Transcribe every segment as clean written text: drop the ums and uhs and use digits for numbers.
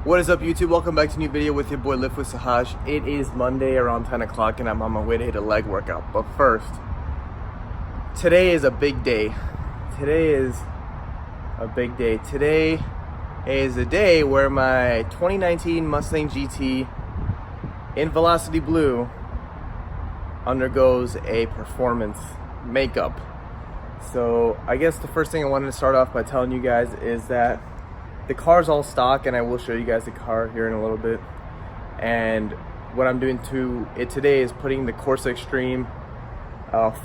What is up, YouTube? Welcome back to a new video with your boy Lift with Sahaj. It is Monday around 10 o'clock and I'm on my way to hit a leg workout. But first, today is a big day. Today is a day where my 2019 Mustang GT in Velocity Blue undergoes a performance makeup. So I guess the first thing I wanted to start off by telling you guys is that the car's all stock, and I will show you guys the car here in a little bit. And what I'm doing to it today is putting the Corsa Xtreme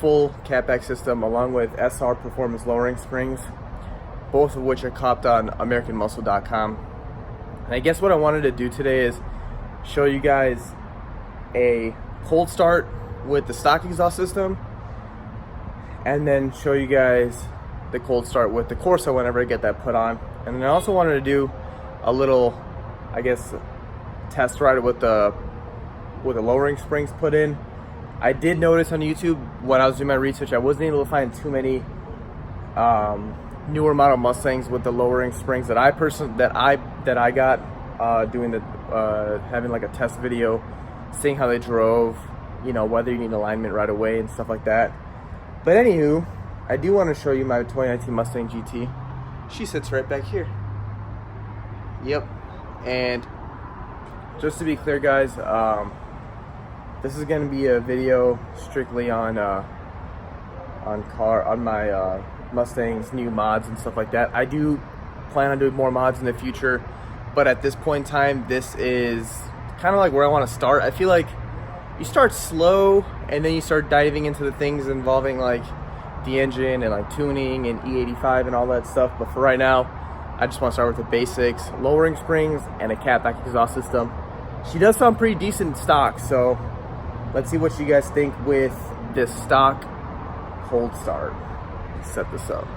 full catback system along with SR performance lowering springs, both of which are copped on AmericanMuscle.com. And I guess what I wanted to do today is show you guys a cold start with the stock exhaust system, and then show you guys the cold start with the Corsa whenever I get that put on. And then I also wanted to do a little, I guess, test ride with the lowering springs put in. I did notice on YouTube when I was doing my research, I wasn't able to find too many newer model Mustangs with the lowering springs that I got doing the having like a test video, seeing how they drove, you know, whether you need alignment right away and stuff like that. But anywho, I do want to show you my 2019 Mustang GT. She sits right back here. Yep. And just to be clear, guys, this is going to be a video strictly on my Mustang's new mods and stuff like that. I do plan on doing more mods in the future, but at this point in time, this is kind of like where I want to start. I feel like you start slow and then you start diving into the things involving like the engine and like tuning and E85 and all that stuff. But for right now, I just want to start with the basics: lowering springs and a catback exhaust system. She does sound pretty decent stock, so let's see what you guys think with this stock cold start. Let's set this up.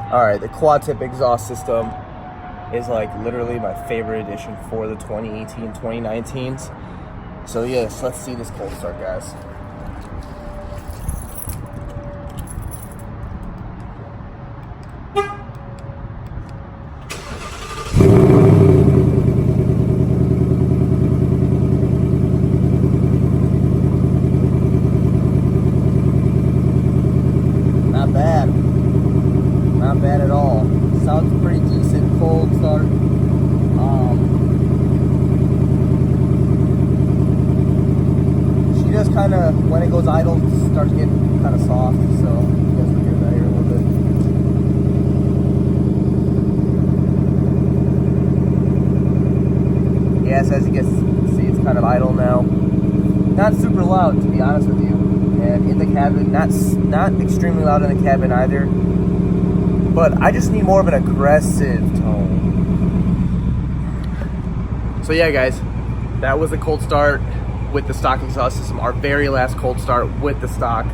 Alright, the quad tip exhaust system is like literally my favorite addition for the 2018-2019s. So yes, let's see this cold start, guys. Not bad. Not bad at all. Sounds pretty decent cold start. She does kind of, when it goes idle, starts getting kind of soft. So you guys will hear that here a little bit. Yes, as you guys see, it's kind of idle now. Not super loud, to be honest with you. And in the cabin, not extremely loud in the cabin either. But I just need more of an aggressive tone. So yeah, guys, that was a cold start with the stock exhaust system, our very last cold start with the stock.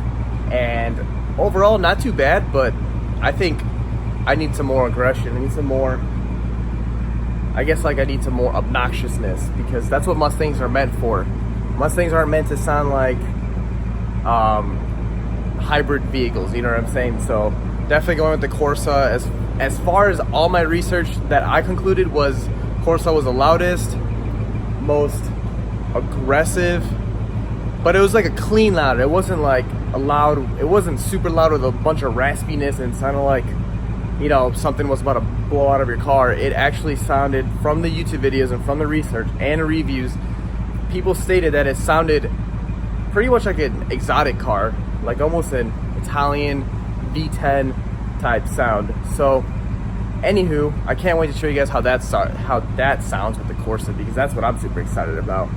And overall, not too bad, but I think I need some more aggression. I need some more, I guess like I need some more obnoxiousness, because that's what Mustangs are meant for. Mustangs aren't meant to sound like hybrid vehicles, you know what I'm saying? So definitely going with the Corsa. As far as all my research that I concluded was Corsa was the loudest, most aggressive, but it was like a clean loud. It wasn't like a loud, it wasn't super loud with a bunch of raspiness and sounded like, you know, something was about to blow out of your car. It actually sounded, from the YouTube videos and from the research and reviews, people stated that it sounded pretty much like an exotic car, like almost an Italian V10 type sound. So anywho, I can't wait to show you guys how that sounds with the Corsa, because that's what I'm super excited about.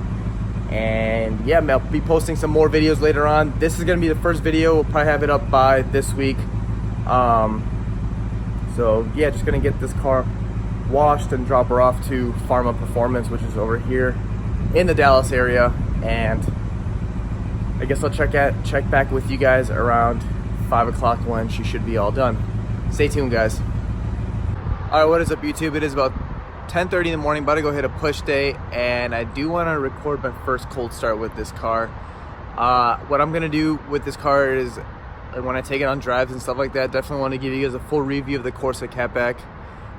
And yeah, I'll be posting some more videos later on. This is gonna be the first video. We'll probably have it up by this week. So yeah, just gonna get this car washed and drop her off to Pharma Performance, which is over here in the Dallas area. And I guess I'll check back with you guys around 5 o'clock when she should be all done. Stay tuned, guys. Alright, what is up, YouTube? It is about 10:30 in the morning, about to go hit a push day, and I do want to record my first cold start with this car. What I'm gonna do with this car is, when I take it on drives and stuff like that, definitely want to give you guys a full review of the Corsa Catback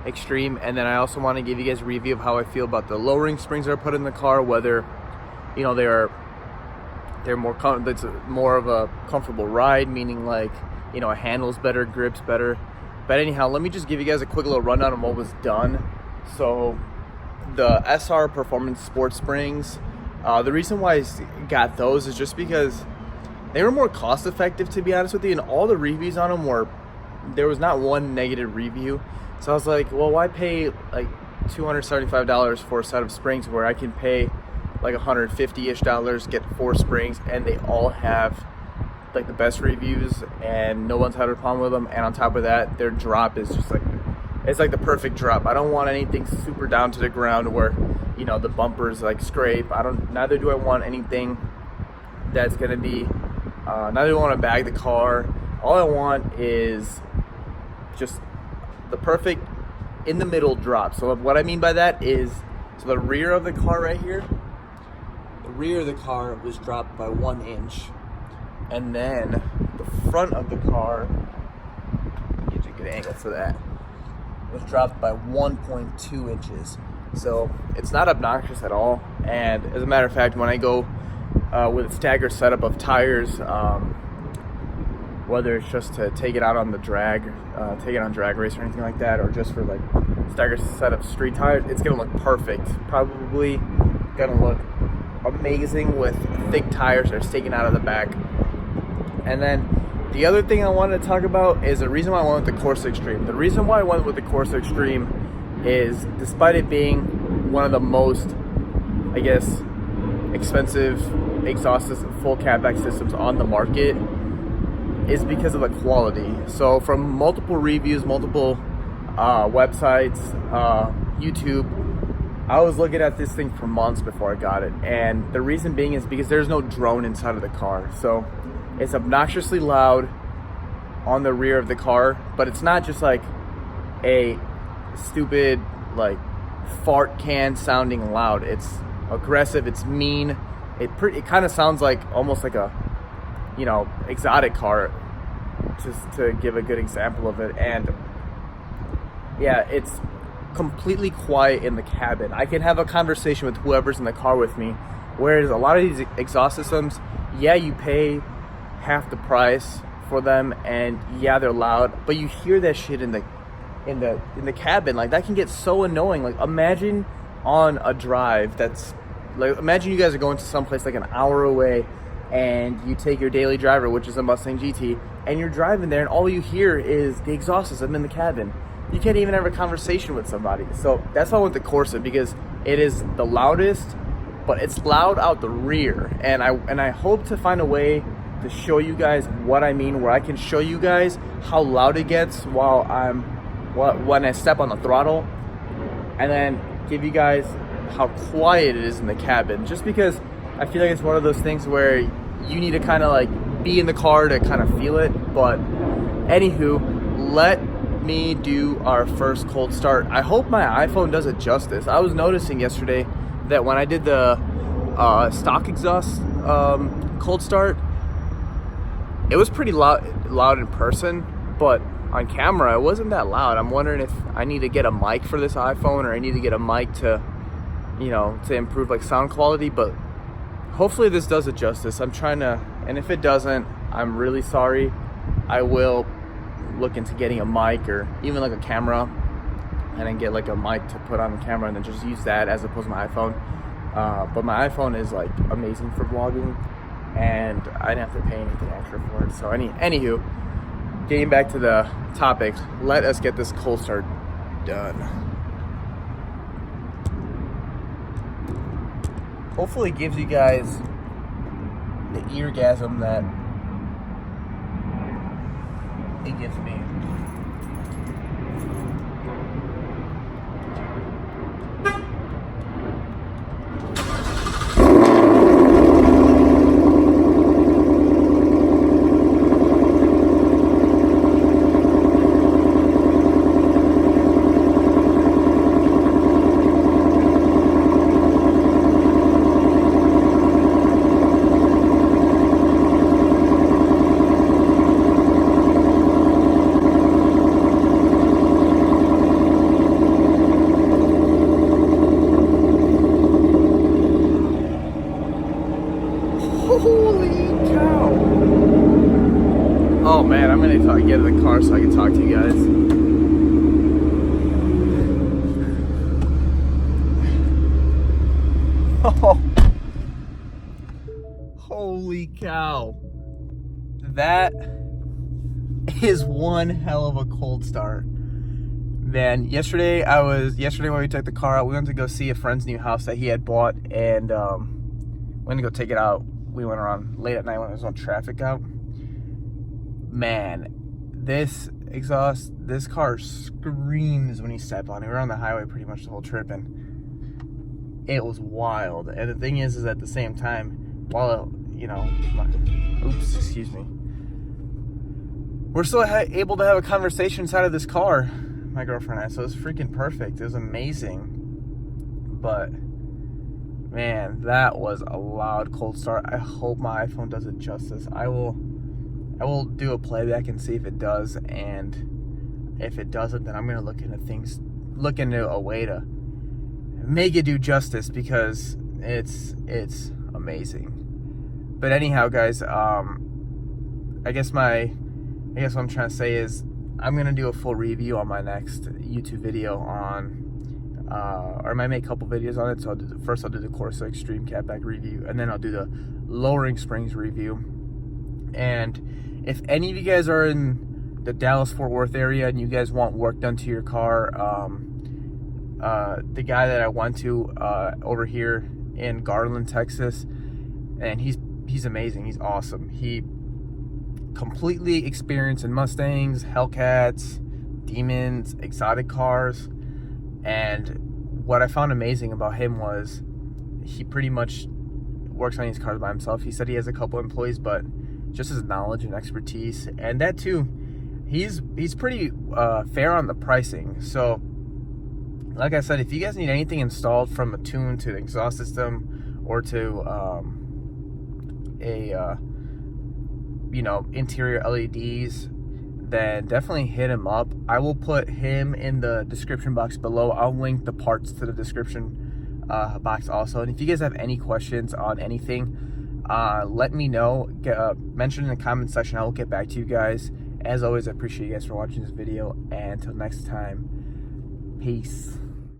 Xtreme, and then I also want to give you guys a review of how I feel about the lowering springs that are put in the car, whether they're it's more of a comfortable ride, meaning like it handles better, grips better. But anyhow, let me just give you guys a quick little rundown of what was done. So the SR Performance Sport Springs, the reason why I got those is just because they were more cost effective, to be honest with you, and all the reviews on them there was not one negative review. So I was like, well, why pay like $275 for a set of springs where I can pay like $150-ish, get 4 springs, and they all have like the best reviews and no one's had a problem with them. And on top of that, their drop is just like, it's like the perfect drop. I don't want anything super down to the ground where the bumpers like scrape. Neither do I want anything that's gonna be neither do I want to bag the car. All I want is just the perfect in the middle drop. So what I mean by that is, so the rear of the car right here, the rear of the car was dropped by 1 inch, and then the front of the car, get you a good angle for that, was dropped by 1.2 inches. So it's not obnoxious at all. And as a matter of fact, when I go with a staggered setup of tires, whether it's just to take it out on the drag, take it on drag race or anything like that, or just for like staggered setup street tires, it's gonna look perfect. Probably gonna look amazing with thick tires that are sticking out of the back. And then the other thing I wanted to talk about is the reason why I went with the Corsa Xtreme. The reason why I went with the Corsa Xtreme is, despite it being one of the most, I guess, expensive exhaust system, full catback systems on the market, is because of the quality. So from multiple reviews, multiple websites, YouTube, I was looking at this thing for months before I got it. And the reason being is because there's no drone inside of the car. So it's obnoxiously loud on the rear of the car, but it's not just like a stupid like fart can sounding loud. It's aggressive, it's mean. It kind of sounds like almost like a exotic car, just to give a good example of it. And yeah, it's completely quiet in the cabin. I can have a conversation with whoever's in the car with me, whereas a lot of these exhaust systems, yeah, you pay half the price for them, and yeah, they're loud, but you hear that shit in the cabin. Like, that can get so annoying. Like, imagine on a drive that's like, imagine you guys are going to someplace like an hour away, and you take your daily driver, which is a Mustang GT, and you're driving there, and all you hear is the exhaust system in the cabin. You can't even have a conversation with somebody. So that's why I went with the Corsa, because it is the loudest, but it's loud out the rear. And I hope to find a way to show you guys what I mean, where I can show you guys how loud it gets when I step on the throttle, and then give you guys how quiet it is in the cabin. Just because I feel like it's one of those things where you need to kind of like be in the car to kind of feel it. But anywho, let me do our first cold start. I hope my iPhone does it justice. I was noticing yesterday that when I did the stock exhaust cold start, it was pretty loud in person, but on camera it wasn't that loud. I'm wondering if I need to get a mic for this iPhone, or I need to get a mic to to improve like sound quality. But hopefully this does it justice. I'm trying to, and if it doesn't, I'm really sorry. I will look into getting a mic, or even like a camera, and then get like a mic to put on the camera, and then just use that as opposed to my iPhone. But my iPhone is like amazing for vlogging, and I didn't have to pay anything extra for it. So anywho, getting back to the topic, let us get this cold start done. Hopefully it gives you guys the eargasm that it gives me. finally thought I'd get in the car so I could talk to you guys. Oh, holy cow. That is one hell of a cold start. Man, yesterday when we took the car out, we went to go see a friend's new house that he had bought, and went to go take it out. We went around late at night when there was no traffic out. Man, this car screams when you step on it. We were on the highway pretty much the whole trip, and it was wild. And the thing is at the same time, while, you know, excuse me, we're still able to have a conversation inside of this car, my girlfriend and I, so it was freaking perfect. It was amazing. But man, that was a loud cold start. I hope my iPhone does it justice. I will do a playback and see if it does, and if it doesn't, then I'm gonna look into a way to make it do justice, because it's amazing. But anyhow, guys, I guess what I'm trying to say is I'm gonna do a full review on my next YouTube video on, or I might make a couple videos on it. So first I'll do the Corsa Xtreme catback review, and then I'll do the lowering springs review. And if any of you guys are in the Dallas-Fort Worth area and you guys want work done to your car, the guy that I went to over here in Garland, Texas, and he's amazing. He's awesome. He completely experienced in Mustangs, Hellcats, Demons, exotic cars. And what I found amazing about him was he pretty much works on these cars by himself. He said he has a couple employees, but just his knowledge and expertise, and that too, he's pretty fair on the pricing. So like I said, if you guys need anything installed, from a tune to the exhaust system, or to interior LEDs, then definitely hit him up. I will put him in the description box below. I'll link the parts to the description box also. And if you guys have any questions on anything, let me know. Mention in the comment section. I will get back to you guys. As always, I appreciate you guys for watching this video, and until next time, peace.